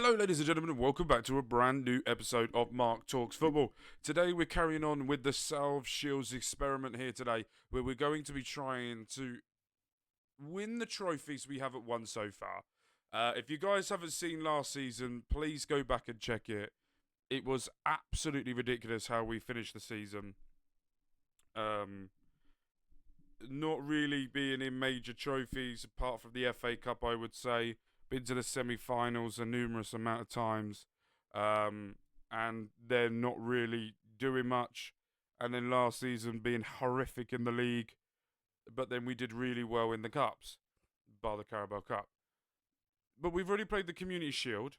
Hello, ladies and gentlemen, and welcome back to a brand new episode of Mark Talks Football. Today, we're carrying on with the Salve Shields experiment here today, where we're going to be trying to win the trophies we haven't won so far. If you guys haven't seen last season, please go back and check it. It was absolutely ridiculous how we finished the season. Not really being in major trophies apart from the FA Cup, I would say. Been to the semi-finals a numerous amount of times, and they're not really doing much. And then last season being horrific in the league, but then we did really well in the cups, bar the Carabao Cup. But we've already played the Community Shield.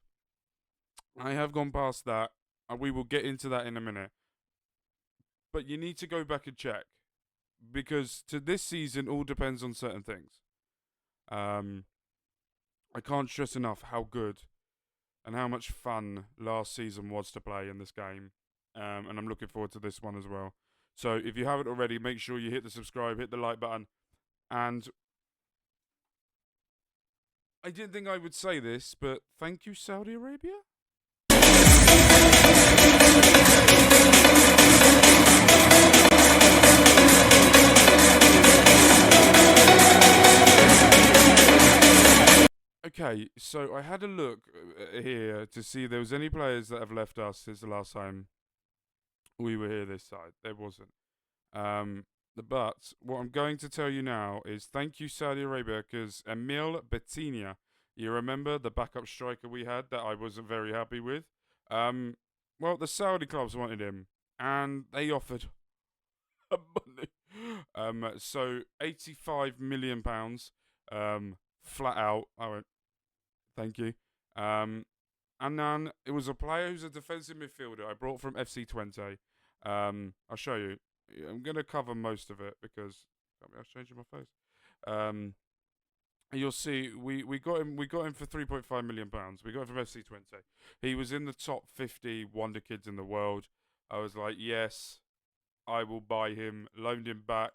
I have gone past that, and we will get into that in a minute. But you need to go back and check, because to this season all depends on certain things. I can't stress enough how good and how much fun last season was to play in this game. And I'm looking forward to this one as well. So if you haven't already, make sure you hit the subscribe, hit the like button. And I didn't think I would say this, but thank you, Saudi Arabia. Okay, so I had a look here to see if there was any players that have left us since the last time we were here this side. There wasn't. But what I'm going to tell you now is thank you, Saudi Arabia, because Emil Bettinia, you remember the backup striker we had that I wasn't very happy with? Well, the Saudi clubs wanted him, and they offered money. So £85 million, flat out. I went, thank you. And then it was a player who's a defensive midfielder I brought from FC20. I'll show you. I'm going to cover most of it because I was changing my face. You'll see we got him for £3.5 million. We got him from FC20. He was in the top 50 wonder kids in the world. I was like, yes, I will buy him. Loaned him back.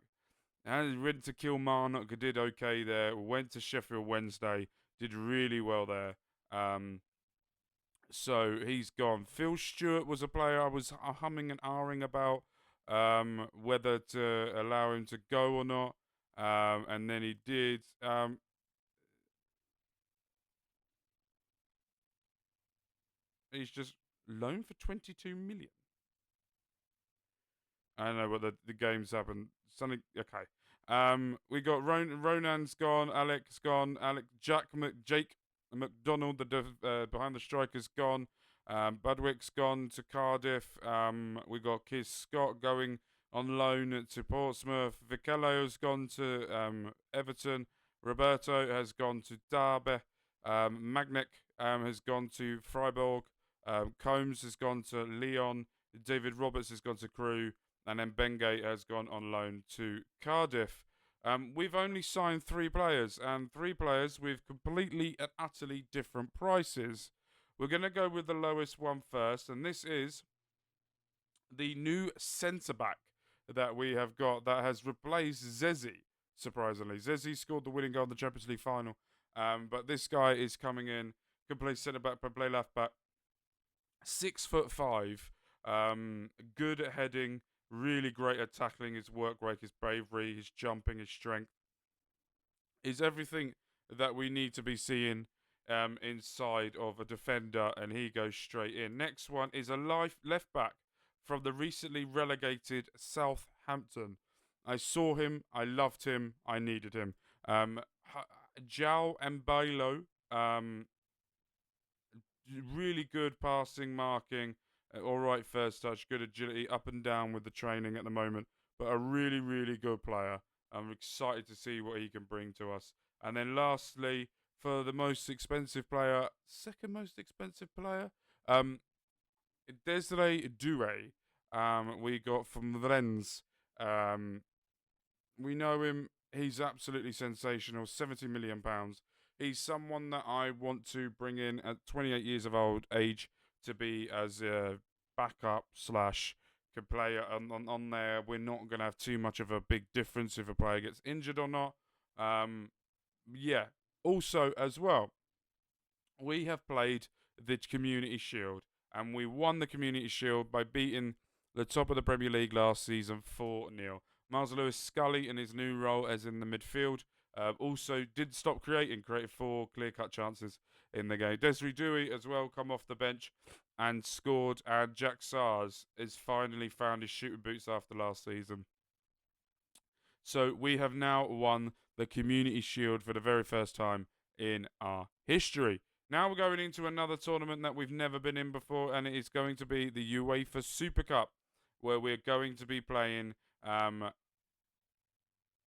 And went to Kilmarnock, did okay there. Went to Sheffield Wednesday, did really well there. So he's gone. Phil Stewart was a player I was humming and ahhing about whether to allow him to go or not. And then he did. He's just loaned for 22 million. I don't know what the games happened. Something okay. We got Ronan's gone, Alec's gone, Jake McDonald, the behind the striker's gone. Budwick's gone to Cardiff. We got Keith Scott going on loan to Portsmouth. Vikello's gone to Everton. Roberto has gone to Derby. Magnek has gone to Freiburg. Combs has gone to Lyon. David Roberts has gone to Crewe. And then Bengay has gone on loan to Cardiff. We've only signed 3 players, and 3 players with completely and utterly different prices. We're going to go with the lowest one first, and this is the new centre-back that we have got that has replaced Zezi, surprisingly. Zezi scored the winning goal in the Champions League final, but this guy is coming in, can play centre-back, can play left-back. 6'5", good at heading, really great at tackling, his work rate, his bravery, his jumping, his strength. Is everything that we need to be seeing inside of a defender, and he goes straight in. Next one is a left back from the recently relegated Southampton. I saw him, I loved him, I needed him. João Embalo, really good passing, marking. All right, first touch, good agility, up and down with the training at the moment, but a really, really good player. I'm excited to see what he can bring to us. And then lastly, for the most expensive player, second most expensive player, Desiree Doué, we got from Rennes. We know him, he's absolutely sensational, £70 million. He's someone that I want to bring in at 28 years of age to be as a backup / can play on there. We're not going to have too much of a big difference if a player gets injured or not. Yeah. Also, as well, we have played the Community Shield. And we won the Community Shield by beating the top of the Premier League last season 4-0. Miles Lewis-Scully in his new role as in the midfield also did stop created 4 clear-cut chances in the game. Desiree Dewey as well come off the bench and scored, and Jack Sars has finally found his shooting boots after last season. So we have now won the Community Shield for the very first time in our history. Now we're going into another tournament that we've never been in before, and it is going to be the UEFA Super Cup, where we're going to be playing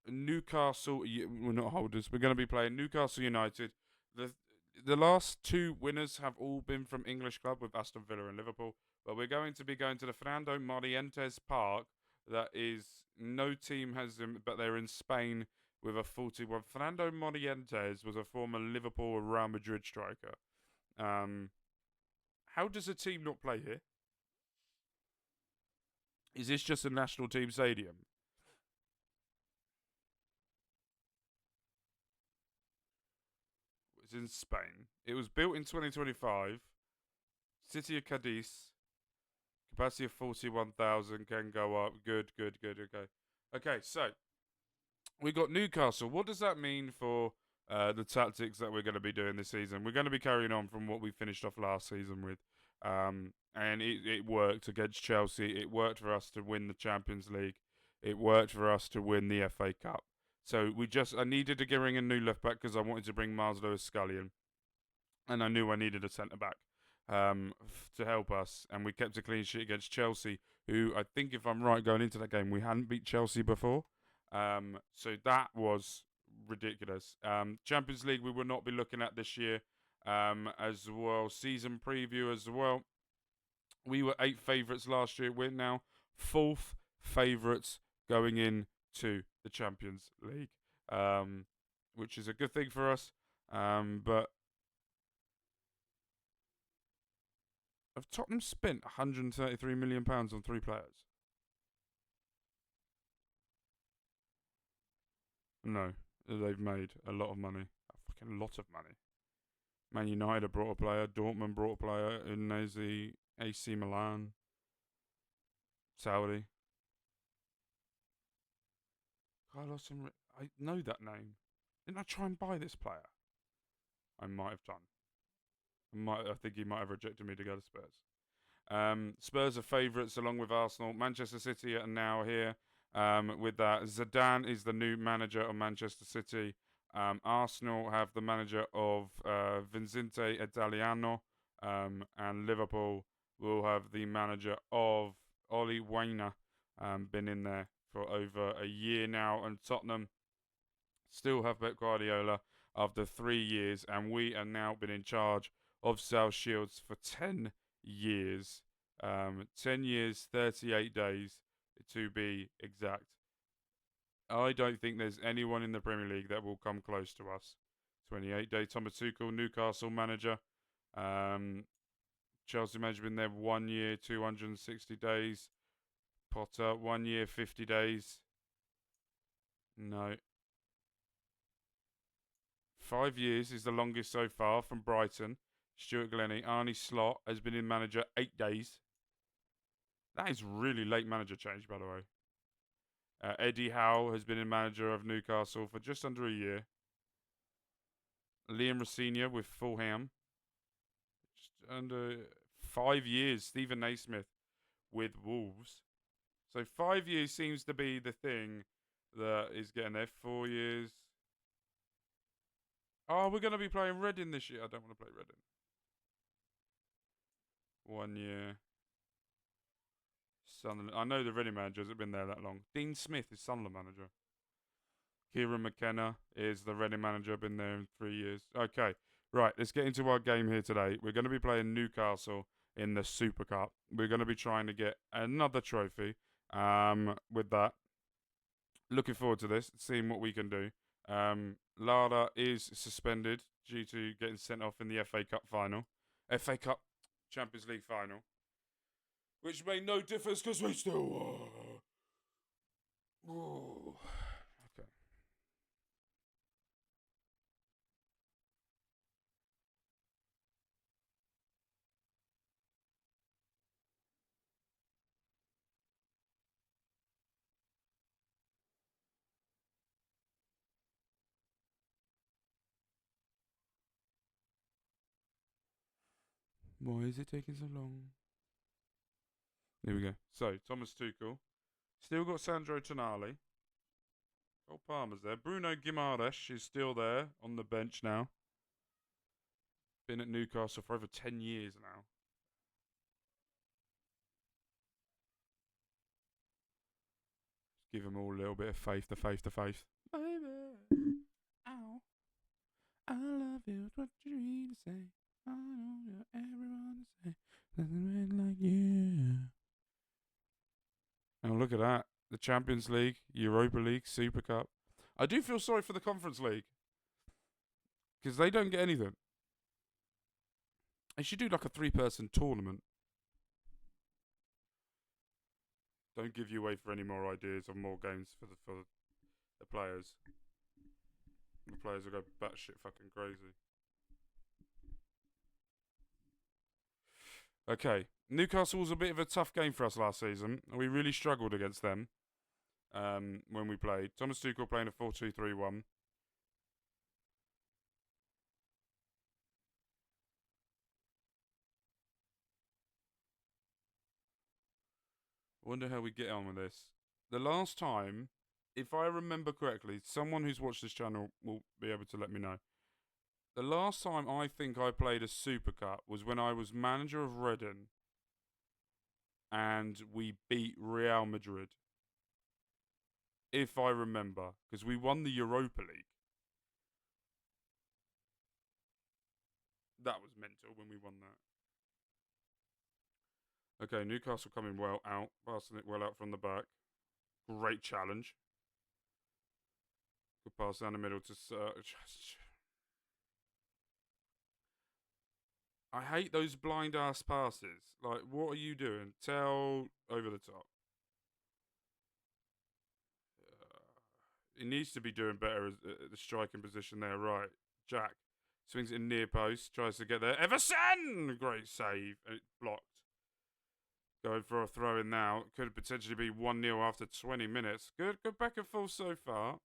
Newcastle. We're not holders. We're going to be playing Newcastle United. The last 2 winners have all been from English club with Aston Villa and Liverpool, but we're going to be going to the Fernando Morientes Park. That is, no team has them, but they're in Spain with a 41. Fernando Morientes was a former Liverpool or Real Madrid striker. How does a team not play here? Is this just a national team stadium? It's in Spain. It was built in 2025. City of Cadiz. Capacity of 41,000. Can go up. Good. Okay, so we got Newcastle. What does that mean for the tactics that we're going to be doing this season? We're going to be carrying on from what we finished off last season with. And it worked against Chelsea. It worked for us to win the Champions League. It worked for us to win the FA Cup. So I needed to bring a new left back because I wanted to bring Miles Lewis-Scully in. And I knew I needed a centre back to help us. And we kept a clean sheet against Chelsea, who I think, if I'm right, going into that game, we hadn't beat Chelsea before. So that was ridiculous. Champions League we will not be looking at this year as well. Season preview as well. We were 8th favourites last year. We're now 4th favourites going into the Champions League, which is a good thing for us. But have Tottenham spent £133 million on 3 players? No, they've made a lot of money. A fucking lot of money. Man United have brought a player. Dortmund brought a player. Udinese, AC Milan, Saudi. Carlos Enrique. I know that name. Didn't I try and buy this player? I might have done. I think he might have rejected me to go to Spurs. Spurs are favourites along with Arsenal. Manchester City are now here. With that, Zidane is the new manager of Manchester City. Arsenal have the manager of Vincente Italiano, and Liverpool will have the manager of Oli Wainer. Been in there for over a year now, and Tottenham still have Pep Guardiola after 3 years, and we are now been in charge of South Shields for 10 years. 10 years, 38 days to be exact. I don't think there's anyone in the Premier League that will come close to us. 28-day Thomas Tuchel, Newcastle manager. Chelsea manager been there 1 year, 260 days. Potter, 1 year, 50 days. No. 5 years is the longest so far from Brighton. Stuart Glennie. Arne Slot has been in manager 8 days. That is really late manager change, by the way. Eddie Howe has been in manager of Newcastle for just under a year. Liam Rosenior with Fulham. Just under 5 years. Stephen Naismith with Wolves. So 5 years seems to be the thing that is getting there. 4 years. Oh, we're going to be playing Reading this year. I don't want to play Reading. 1 year. Sunderland. I know the Reading manager hasn't been there that long. Dean Smith is Sunderland manager. Kieran McKenna is the Reading manager. Been there in 3 years. Okay, right. Let's get into our game here today. We're going to be playing Newcastle in the Super Cup. We're going to be trying to get another trophy. With that, looking forward to this. Seeing what we can do. Lara is suspended due to getting sent off in the FA Cup final. FA Cup Champions League final. Which made no difference because we still... Okay. Why is it taking so long? Here we go. So, Thomas Tuchel. Still got Sandro Tonali. Cole Palmer's there. Bruno Guimaraes is still there on the bench now. Been at Newcastle for over 10 years now. Just give them all a little bit of faith, the faith, the faith. Baby, ow. I love you, what you really say. I know everyone to say. Nothing red like you. Oh, look at that. The Champions League, Europa League, Super Cup. I do feel sorry for the Conference League. Because they don't get anything. They should do like a 3-person tournament. Don't give you away for any more ideas or more games for the players. The players will go batshit fucking crazy. Okay, Newcastle was a bit of a tough game for us last season. We really struggled against them when we played. Thomas Tuchel playing a 4-2-3-1. Wonder how we get on with this. The last time, if I remember correctly, someone who's watched this channel will be able to let me know. The last time I think I played a Super Cup was when I was manager of Reading and we beat Real Madrid. If I remember, because we won the Europa League. That was mental when we won that. Okay, Newcastle coming well out, passing it well out from the back. Great challenge. Good pass down the middle to I hate those blind ass passes. Like, what are you doing? Tell over the top. He needs to be doing better at the striking position there, right? Jack swings it in near post, tries to get there. Everson! Great save. And it's blocked. Going for a throw in now. Could potentially be 1-0 after 20 minutes. Good back and forth so far.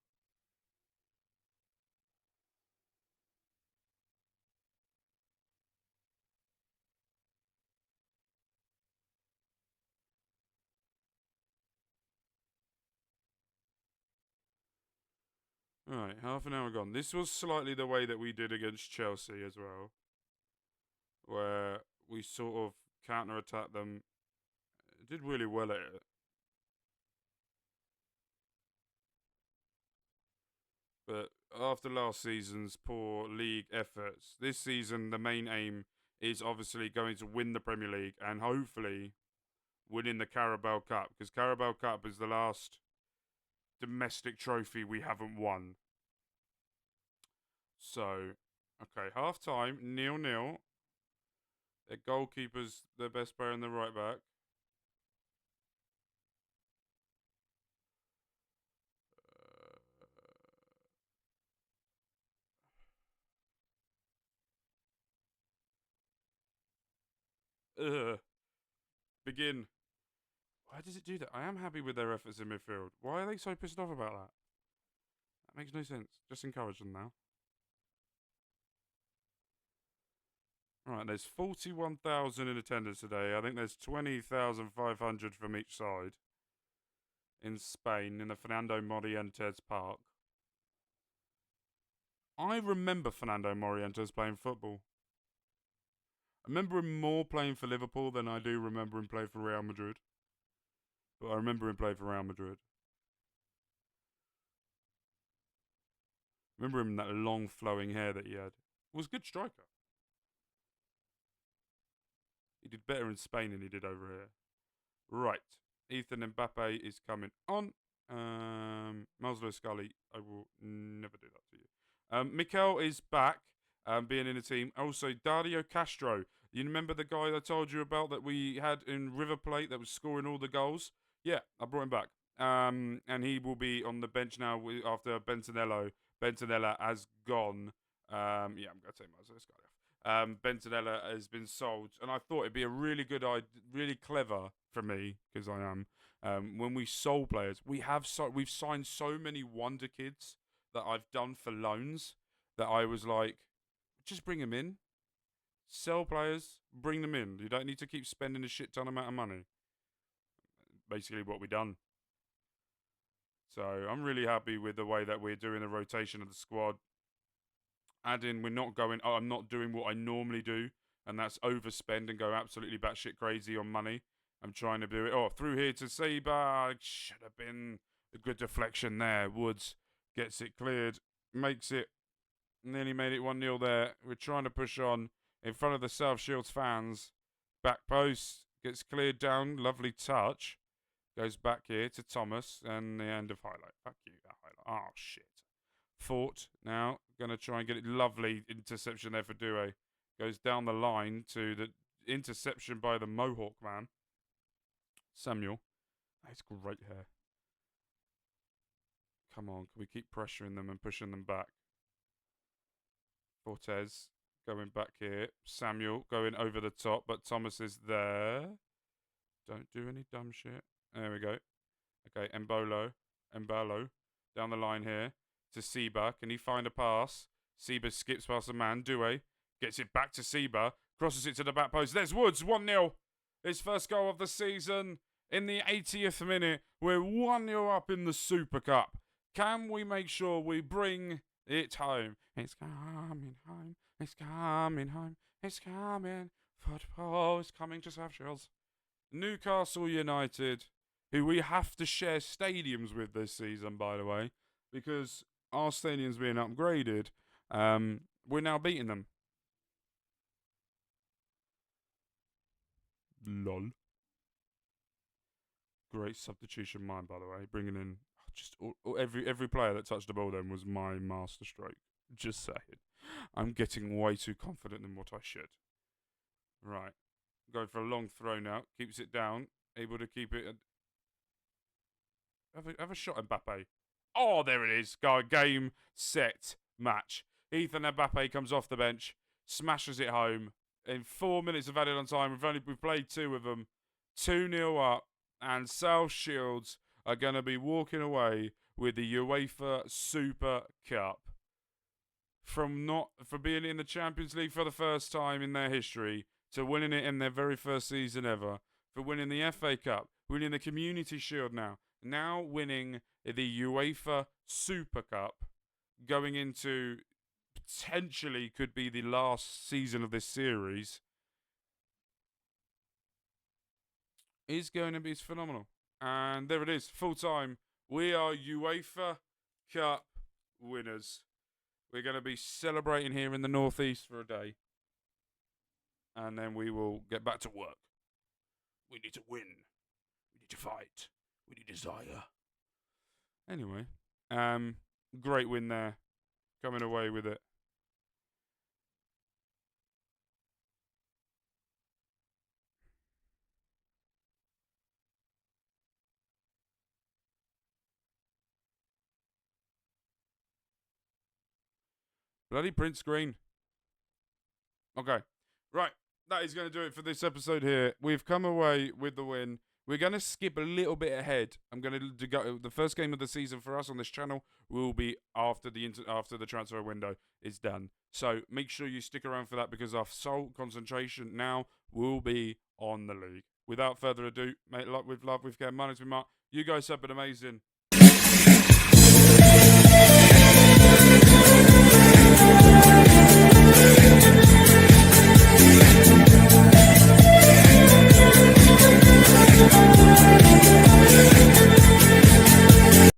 Alright, half an hour gone. This was slightly the way that we did against Chelsea as well. Where we sort of counter-attacked them. Did really well at it. But after last season's poor league efforts, this season the main aim is obviously going to win the Premier League and hopefully winning the Carabao Cup, because Carabao Cup is the last domestic trophy we haven't won. So, okay, half time, 0-0. Their goalkeeper's the best player in the right back. Begin. Why does it do that? I am happy with their efforts in midfield. Why are they so pissed off about that? That makes no sense. Just encourage them now. Alright, there's 41,000 in attendance today. I think there's 20,500 from each side in Spain in the Fernando Morientes Park. I remember Fernando Morientes playing football. I remember him more playing for Liverpool than I do remember him playing for Real Madrid. But I remember him playing for Real Madrid. Remember him in that long flowing hair that he had. He was a good striker. He did better in Spain than he did over here. Right. Ethan Mbappe is coming on. Maslow Scully, I will never do that to you. Mikel is back, being in the team. Also, Dario Castro. You remember the guy I told you about that we had in River Plate that was scoring all the goals? Yeah, I brought him back. And he will be on the bench now after Bentanello. Bentanella has gone. Yeah, I'm going to take Maslow Scully off. Bentanella has been sold, and I thought it'd be a really good idea, really clever for me, because I am. When we sold players, we've signed so many wonder kids that I've done for loans that I was like, just bring them in. Sell players, bring them in. You don't need to keep spending a shit ton amount of money. Basically what we've done. So I'm really happy with the way that we're doing the rotation of the squad. Adding, I'm not doing what I normally do, and that's overspend and go absolutely batshit crazy on money. I'm trying to do it. Through here to Saber. Should have been a good deflection there. Woods gets it cleared. Makes it. Nearly made it 1-0 there. We're trying to push on in front of the South Shields fans. Back post. Gets cleared down. Lovely touch. Goes back here to Thomas. And the end of highlight. Fuck you, that highlight. Oh, shit. Fort now. Going to try and get it. Lovely interception there for Due. Goes down the line to the interception by the Mohawk man. Samuel. That's great hair. Come on. Can we keep pressuring them and pushing them back? Fortes going back here. Samuel going over the top, but Thomas is there. Don't do any dumb shit. There we go. Okay, Mbalo down the line here to Seba. Can he find a pass? Seba skips past the man. Due gets it back to Seba. Crosses it to the back post. There's Woods. 1-0. His first goal of the season in the 80th minute. We're 1-0 up in the Super Cup. Can we make sure we bring it home? It's coming home. It's coming home. It's coming. Football is coming to South Shields. Newcastle United, who we have to share stadiums with this season, by the way, because our stadium's being upgraded. We're now beating them. Lol. Great substitution mind, by the way. Bringing in just every player that touched the ball then was my masterstroke. Just saying. I'm getting way too confident than what I should. Right. Going for a long throw now. Keeps it down. Able to keep it. Have a shot at Mbappe. Oh, there it is. Go, game, set, match. Ethan Mbappe comes off the bench. Smashes it home. In 4 minutes of added on time, we've played 2 of them. 2-0 up. And South Shields are going to be walking away with the UEFA Super Cup. For being in the Champions League for the first time in their history, to winning it in their very first season ever, for winning the FA Cup, winning the Community Shield now winning the UEFA Super Cup, going into potentially could be the last season of this series, is going to be phenomenal. And there it is, full time. We are UEFA Cup winners. We're going to be celebrating here in the Northeast for a day. And then we will get back to work. We need to win. We need to fight. We need desire. Anyway, great win there. Coming away with it. Bloody print screen. Okay. Right. That is going to do it for this episode here. We've come away with the win. We're going to skip a little bit ahead. I'm going to go. The first game of the season for us on this channel will be after the transfer window is done. So make sure you stick around for that, because our sole concentration now will be on the league. Without further ado, mate, with love, with care, my name's been Mark. You guys have been amazing.